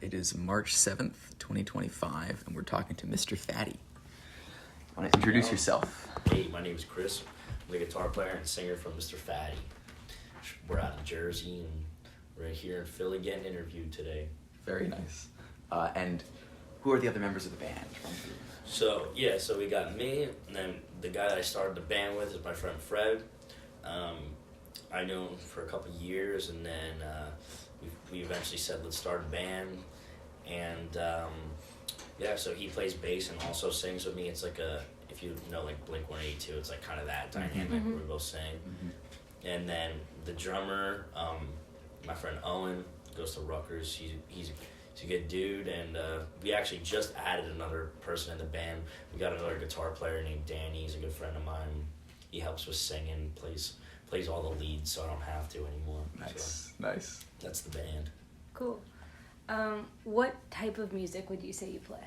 It is March 7th, 2025, and we're talking to Mr. Fatty. Want to introduce yourself? Hey, my name is Chris. I'm the guitar player and singer from Mr. Fatty. We're out in Jersey, and we're here in Philly getting interviewed today. Very nice. And who are the other members of the band? So we got me, and then the guy that I started the band with is my friend Fred. I knew him for a couple of years, and then we eventually said, let's start a band. And so he plays bass and also sings with me. It's like if you know, like Blink-182, it's like kind of that dynamic where we both sing. Mm-hmm. And then the drummer, my friend Owen, goes to Rutgers. He's a good dude, and we actually just added another person in the band. We got another guitar player named Danny. He's a good friend of mine. He helps with singing, plays all the leads, so I don't have to anymore. Nice. That's the band. Cool. What type of music would you say you play?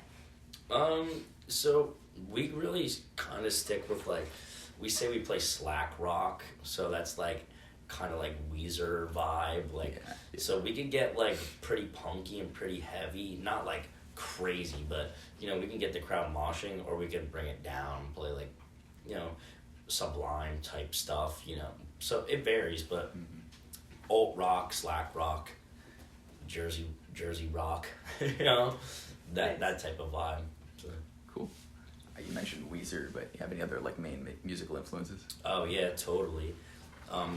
So we really kind of stick with, like, we say we play slack rock, so that's like kind of like Weezer vibe, like, yeah. So we can get like pretty punky and pretty heavy, not like crazy, but we can get the crowd moshing, or we can bring it down and play like, Sublime type stuff, so it varies, but alt rock, slack rock, Jersey rock, that type of vibe. So. Cool. You mentioned Weezer, but you have any other like main musical influences? Oh yeah, totally.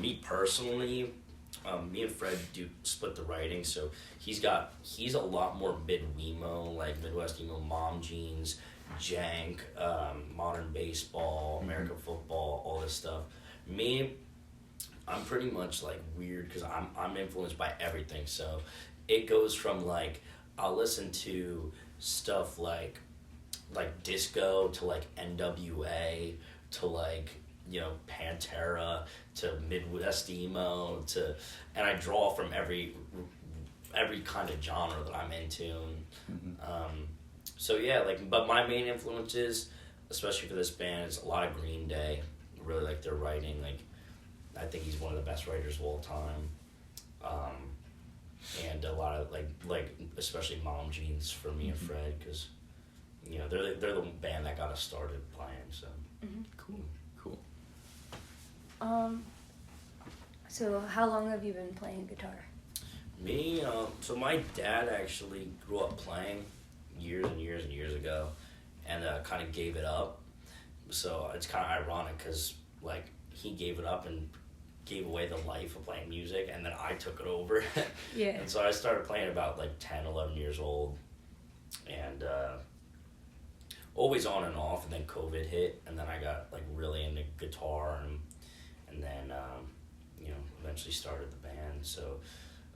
Me personally, me and Fred do split the writing, so he's a lot more mid-wemo, like Midwest emo, Mom Jeans, Jank, modern baseball, American football, all this stuff. Me, I'm pretty much like weird because I'm influenced by everything. So it goes from like I'll listen to stuff like disco to like NWA to like Pantera to Midwest emo and I draw from every kind of genre that I'm into. But my main influences, especially for this band, is a lot of Green Day. I really like their writing. Like, I think he's one of the best writers of all time. And a lot of like especially Mom Jeans for me and Fred, because they're the band that got us started playing. So cool. So how long have you been playing guitar? Me, so my dad actually grew up playing years and years and years ago, and kind of gave it up. So it's kind of ironic because like he gave it up and gave away the life of playing music, and then I took it over. Yeah. And so I started playing about like 10, 11 years old, and always on and off, and then COVID hit, and then I got like really into guitar, and then eventually started the band. So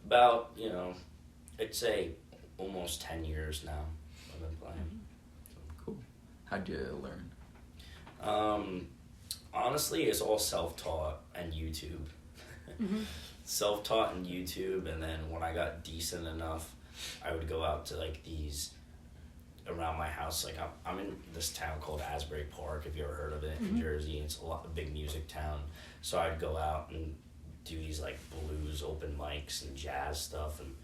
about I'd say almost 10 years now I've been playing. Cool. How'd you learn? Honestly, it's all self-taught and YouTube. Self-taught and YouTube, and then when I got decent enough, I would go out to like these around my house. Like I'm in this town called Asbury Park. Have you ever heard of it? In Jersey? It's a big music town. So I'd go out and do these like blues open mics and jazz stuff, and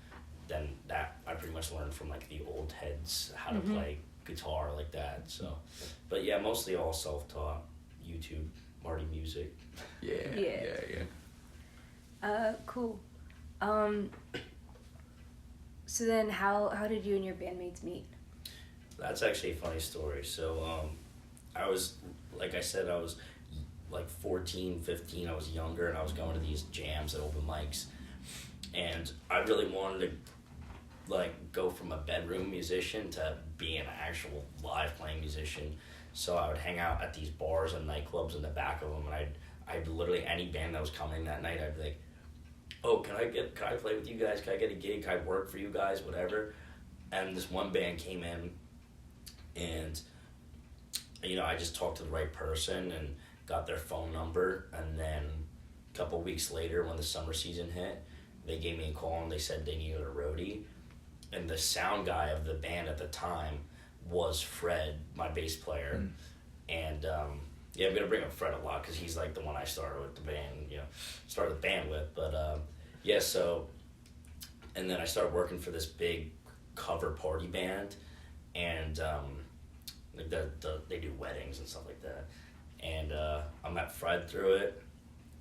then that I pretty much learned from like the old heads how to play guitar like that. So, but yeah, mostly all self-taught. YouTube, Marty Music. Yeah. Cool. So then how did you and your bandmates meet? That's actually a funny story. So I was, like I said, I was like 14, 15. I was younger, and I was going to these jams at open mics, and I really wanted to like go from a bedroom musician to being an actual live playing musician. So I would hang out at these bars and nightclubs in the back of them, and I'd literally, any band that was coming that night, I'd be like, oh, can I play with you guys? Can I get a gig? Can I work for you guys? Whatever. And this one band came in, and I just talked to the right person and got their phone number, and then a couple weeks later, when the summer season hit, they gave me a call and they said they needed a roadie, and the sound guy of the band at the time was Fred, my bass player. And I'm gonna bring up Fred a lot because he's like the one I started with the band, with. But so, and then I started working for this big cover party band, and like they do weddings and stuff like that. And I met Fred through it,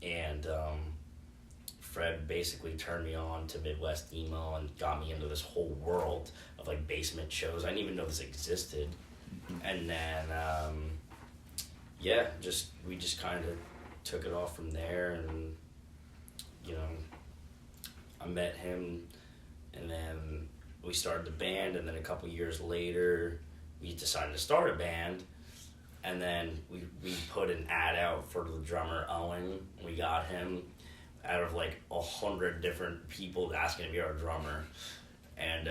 and Fred basically turned me on to Midwest emo and got me into this whole world of like basement shows. I didn't even know this existed. And then we just kind of took it off from there, and I met him, and then we started the band, and then a couple years later we decided to start a band, and then we put an ad out for the drummer Owen. We got him out of like 100 different people asking to be our drummer, and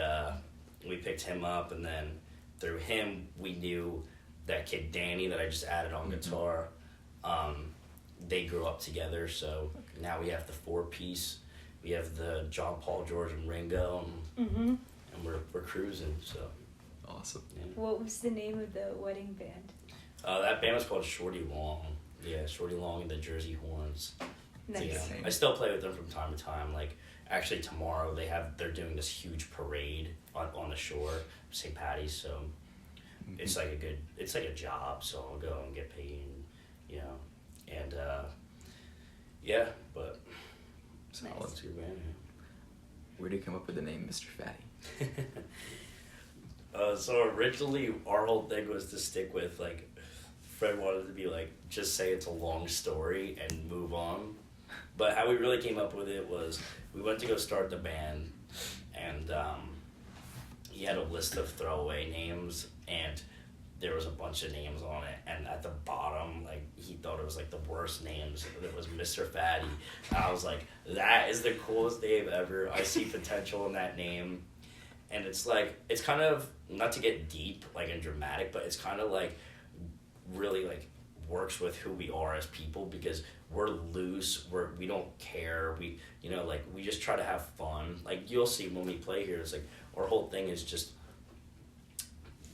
we picked him up, and then through him we knew that kid Danny that I just added on guitar. They grew up together, so now we have the 4-piece. We have the John, Paul, George, and Ringo, and we're cruising. So awesome. Yeah. What was the name of the wedding band? That band was called Shorty Long. Yeah, Shorty Long and the Jersey Horns. Nice. So, I still play with them from time to time. Like actually tomorrow they're doing this huge parade on the shore, St. Patty's. So it's like a job. So I'll go and get paid, and but Solid. it's a good band. Where did you come up with the name Mr. Fatty? So originally our whole thing was to stick with like Fred wanted to be like just say it's a long story and move on. But how we really came up with it was we went to go start the band, and he had a list of throwaway names, and there was a bunch of names on it, and at the bottom, like, he thought it was like the worst names. It was Mr. Fatty. And I was like, that is the coolest name ever. I see potential in that name. And it's like, it's kind of, not to get deep, like, and dramatic, but it's kind of like really like works with who we are as people, because we're loose, we don't care, we just try to have fun. Like, you'll see when we play here, it's like our whole thing is just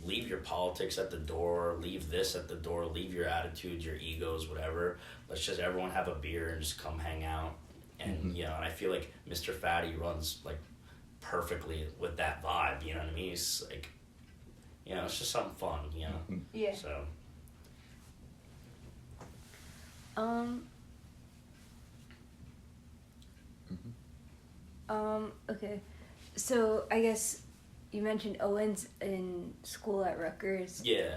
leave your politics at the door, leave this at the door, leave your attitudes, your egos, whatever. Let's just everyone have a beer and just come hang out. And and I feel like Mr. Fatty runs like perfectly with that vibe, you know what I mean? It's like, it's just something fun, Yeah. So Okay. So I guess you mentioned Owen's in school at Rutgers. yeah.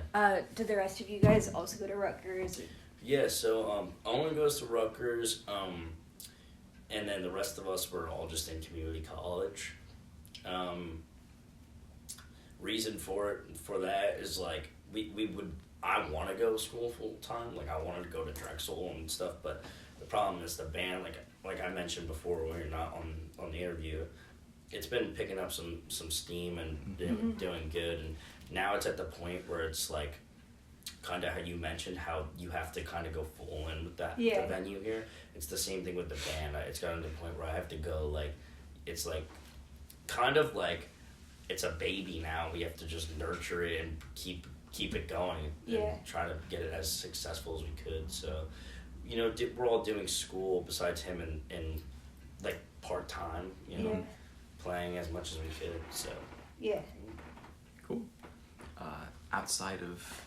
Do the rest of you guys also go to Rutgers? Yeah, so Owen goes to Rutgers, and then the rest of us were all just in community college. Reason for that is like I want to go to school full time, like I wanted to go to Drexel and stuff, but the problem is the band, like I mentioned before when you're not on the interview, it's been picking up some steam and doing good, and now it's at the point where it's like kind of how you mentioned how you have to kind of go full in with the venue here. It's the same thing with the band. It's gotten to the point where I have to go like, it's like kind of like it's a baby now. We have to just nurture it and keep it going and try to get it as successful as we could. So, we're all doing school besides him and like part time, playing as much as we could. So Yeah. Cool. Outside of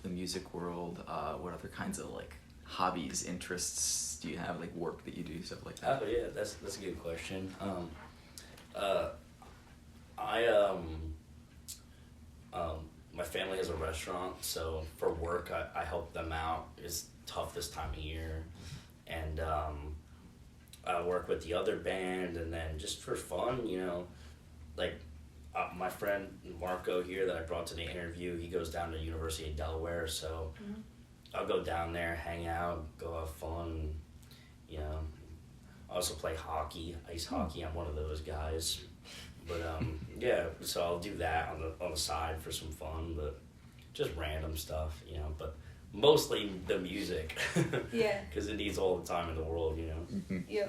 the music world, what other kinds of like hobbies, interests do you have? Like work that you do, stuff like that? Oh yeah, that's a good question. My family has a restaurant, so for work I help them out. It's tough this time of year, and I work with the other band, and then just for fun, like my friend Marco here that I brought to the interview, he goes down to University of Delaware, so I'll go down there, hang out, go have fun, I also play hockey, ice hockey. I'm one of those guys. But so I'll do that on the side for some fun, but just random stuff, but mostly the music. Yeah. Because it needs all the time in the world, Yeah.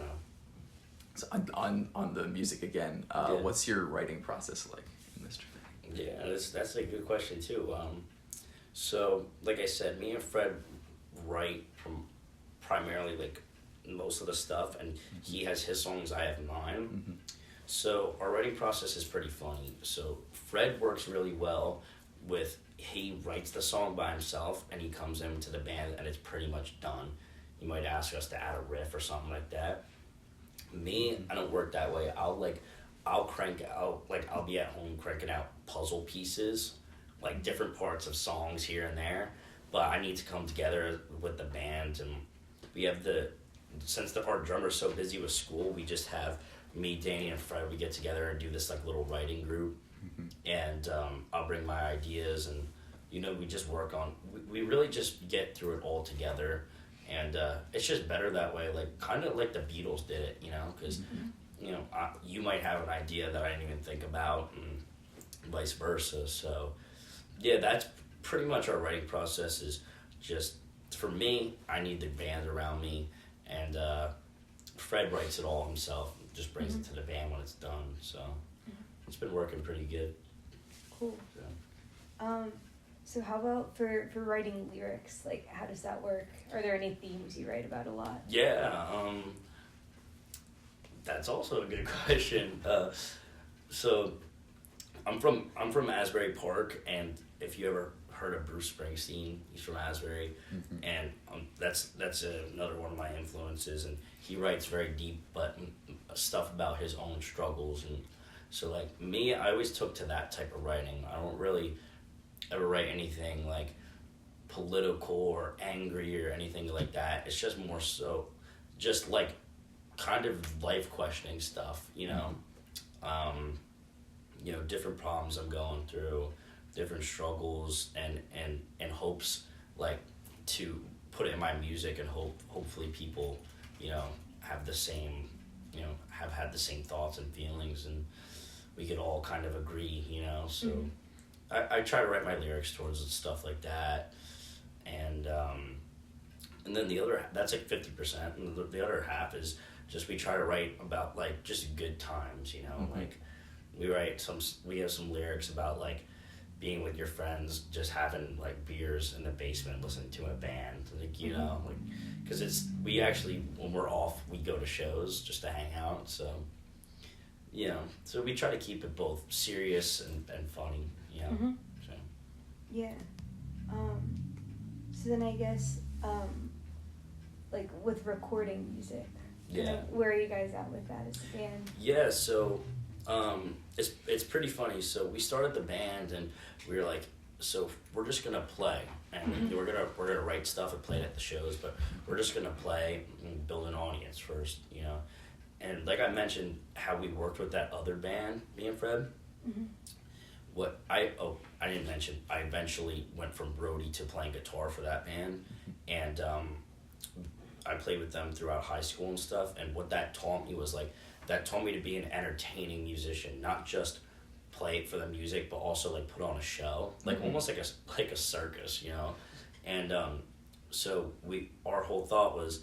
So on the music again, what's your writing process like in Mr. Fatty? Yeah, that's a good question too. So like I said, me and Fred write from primarily like most of the stuff, and he has his songs, I have mine. So our writing process is pretty funny. So Fred works really well with, he writes the song by himself and he comes into the band and it's pretty much done. He might ask us to add a riff or something like that. Me, I don't work that way. I'll crank out, like I'll be at home cranking out puzzle pieces, like different parts of songs here and there, but I need to come together with the band. And we have since our drummer's so busy with school, we just have me, Danny, and Fred. We get together and do this like little writing group, and I'll bring my ideas, and we just work on. We really just get through it all together, and it's just better that way. Like kind of like the Beatles did it, because you might have an idea that I didn't even think about, and vice versa. So yeah, that's pretty much our writing process. Is just, for me, I need the band around me, and Fred writes it all himself, just brings it to the band when it's done. So it's been working pretty good. Cool. So how about for writing lyrics? Like, how does that work? Are there any themes you write about a lot? Yeah, that's also a good question. So I'm from Asbury Park, and if you ever heard of Bruce Springsteen, he's from Asbury, and that's another one of my influences. And he writes very deep, but stuff about his own struggles. And so, like me, I always took to that type of writing. I don't really ever write anything like political or angry or anything like that. It's just more so just like kind of life questioning stuff, different problems I'm going through, different struggles, and hopes, like, to put it in my music, and hopefully people have the same, have had the same thoughts and feelings, and we could all kind of agree, so I try to write my lyrics towards stuff like that. And then the other, that's like 50%, and the other half is just, we try to write about like just good times, like we have some lyrics about like being with your friends, just having like beers in the basement, listening to a band, like, like, because we actually, when we're off, we go to shows just to hang out. So so we try to keep it both serious and funny, so. Yeah. So then I guess like with recording music, where are you guys at with that as a band? Yeah, so it's pretty funny. So we started the band, and we were like, so we're just gonna play, and we're gonna write stuff and play it at the shows, but we're just gonna play and build an audience first, And like I mentioned, how we worked with that other band, me and Fred. What I didn't mention, I eventually went from roadie to playing guitar for that band, and I played with them throughout high school and stuff. And what that taught me was that taught me to be an entertaining musician, not just play for the music, but also like put on a show, like almost like a circus, And so our whole thought was,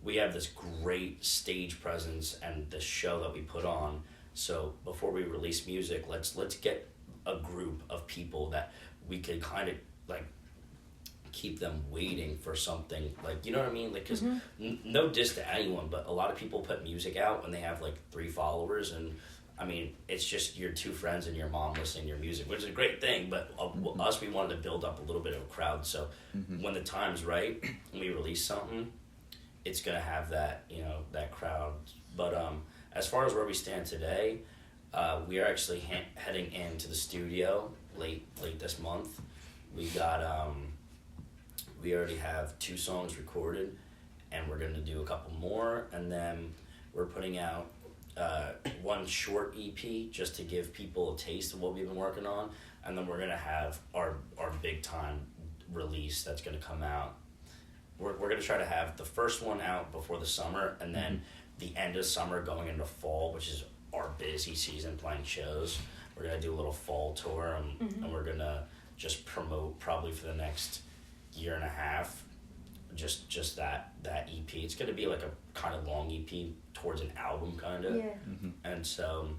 we have this great stage presence and this show that we put on. So before we release music, let's get a group of people that we could kind of like keep them waiting for something, like, you know what I mean? Like, because no diss to anyone, but a lot of people put music out when they have like 3 followers, and I mean, it's just your 2 friends and your mom listening to your music, which is a great thing, but us, we wanted to build up a little bit of a crowd. So when the time's right and we release something, it's gonna have that, that crowd. But as far as where we stand today, we are actually heading into the studio late this month. We got we already have 2 songs recorded, and we're gonna do a couple more, and then we're putting out one short EP just to give people a taste of what we've been working on, and then we're gonna have our big time release that's gonna come out. We're gonna try to have the first one out before the summer, and then the end of summer going into fall, which is our busy season playing shows. We're gonna do a little fall tour, and we're gonna just promote probably for the next year and a half, just that EP. It's gonna be like a kind of long EP towards an album, kind of. Yeah. And so,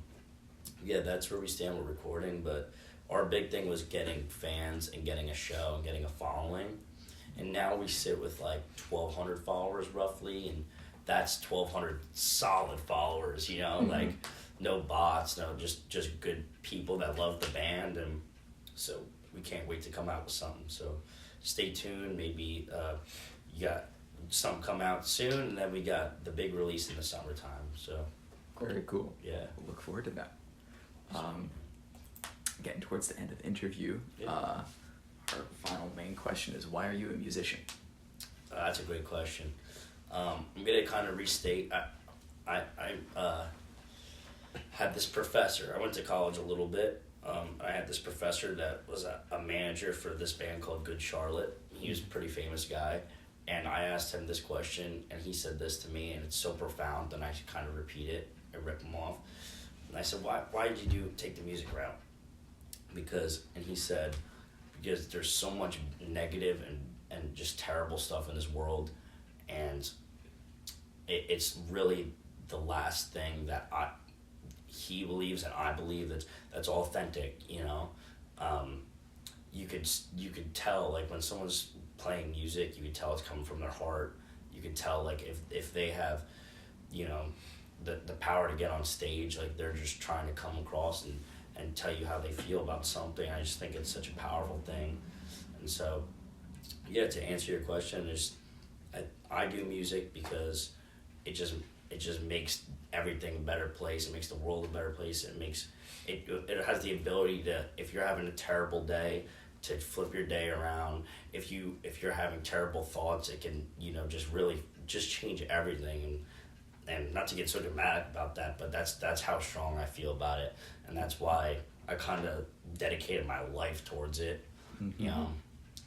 yeah, that's where we stand with recording. But our big thing was getting fans and getting a show and getting a following. And now we sit with like 1,200 followers roughly, and that's 1,200 solid followers, like no bots, no just good people that love the band, and so we can't wait to come out with something. So stay tuned. Maybe you got something come out soon, and then we got the big release in the summertime. So Very cool. yeah. We'll look forward to that. Getting towards the end of the interview, Yeah. our final main question is, why are you a musician? That's a great question. I'm gonna kind of restate. I had this professor. I went to college a little bit. I had this professor that was a manager for this band called Good Charlotte. He was a pretty famous guy, and I asked him this question, and he said this to me, and it's so profound. And I kind of repeat it. I rip him off, and I said, "Why did you take the music route?" And he said, because there's so much negative and just terrible stuff in this world, and it's really the last thing that he believes and I believe that's authentic. You could tell, like, when someone's playing music, you could tell it's coming from their heart. You could tell, like, if they have, the power to get on stage, like, they're just trying to come across and tell you how they feel about something. I just think it's such a powerful thing. And so, yeah, to answer your question, I do music because it just makes everything a better place. It makes the world a better place. It has the ability to, if you're having a terrible day, to flip your day around. If you're having terrible thoughts, it can, just really just change everything. And not to get so dramatic about that, but that's how strong I feel about it, and that's why I kind of dedicated my life towards it. Mm-hmm.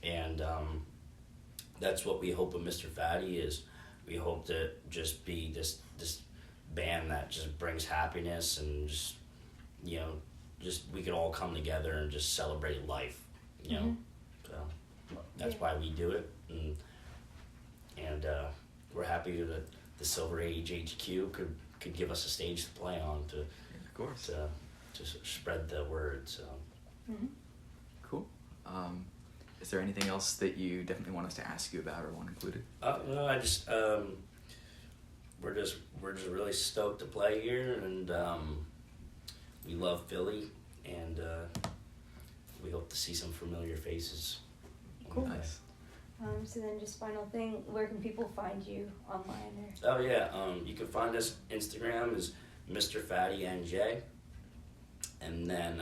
And that's what we hope with Mr. Fatty is. We hope to just be this band that just brings happiness, and just we could all come together and just celebrate life. Mm-hmm. So that's why we do it, and we're happy that the Silver Age HQ could give us a stage to play on to, Of course. to spread the word. So Mm-hmm. Cool. Is there anything else that you definitely want us to ask you about or want included? no, I just we're just really stoked to play here, and we love Philly, and we hope to see some familiar faces. Cool. Nice. So then, just final thing, where can people find you online? Oh yeah, you can find us Instagram is Mr. Fatty NJ, and then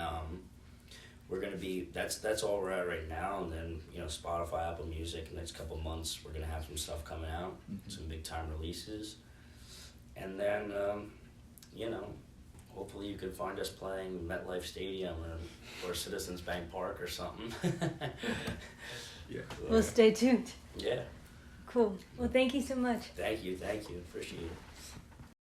we're gonna be that's all we're at right now, and then Spotify, Apple Music. In the next couple months, we're gonna have some stuff coming out, some big time releases, and then hopefully you can find us playing MetLife Stadium or Citizens Bank Park or something. Yeah. Well, stay tuned. Yeah. Cool. Well, thank you so much. Thank you. Appreciate it.